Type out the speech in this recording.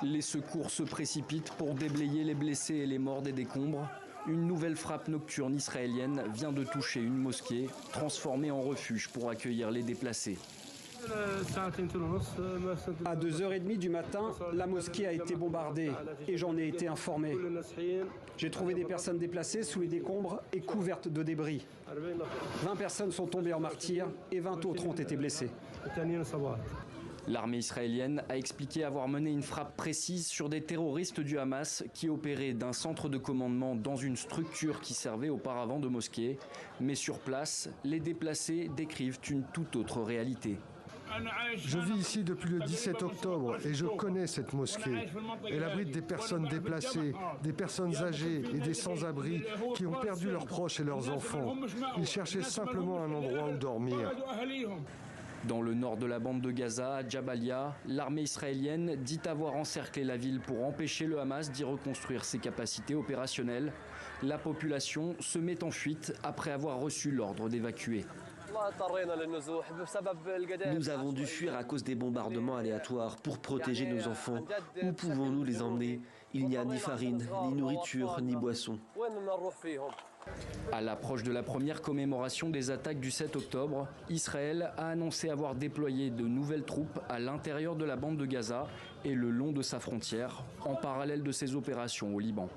Les secours se précipitent pour déblayer les blessés et les morts des décombres. Une nouvelle frappe nocturne israélienne vient de toucher une mosquée, transformée en refuge pour accueillir les déplacés. À 2h30 du matin, la mosquée a été bombardée et j'en ai été informé. J'ai trouvé des personnes déplacées sous les décombres et couvertes de débris. 20 personnes sont tombées en martyrs et 20 autres ont été blessées. L'armée israélienne a expliqué avoir mené une frappe précise sur des terroristes du Hamas qui opéraient d'un centre de commandement dans une structure qui servait auparavant de mosquée. Mais sur place, les déplacés décrivent une toute autre réalité. Je vis ici depuis le 17 octobre et je connais cette mosquée. Elle abrite des personnes déplacées, des personnes âgées et des sans-abri qui ont perdu leurs proches et leurs enfants. Ils cherchaient simplement un endroit où dormir. Dans le nord de la bande de Gaza, à Jabalia, l'armée israélienne dit avoir encerclé la ville pour empêcher le Hamas d'y reconstruire ses capacités opérationnelles. La population se met en fuite après avoir reçu l'ordre d'évacuer. Nous avons dû fuir à cause des bombardements aléatoires pour protéger nos enfants. Où pouvons-nous les emmener? Il n'y a ni farine, ni nourriture, ni boisson. À l'approche de la première commémoration des attaques du 7 octobre, Israël a annoncé avoir déployé de nouvelles troupes à l'intérieur de la bande de Gaza et le long de sa frontière, en parallèle de ses opérations au Liban.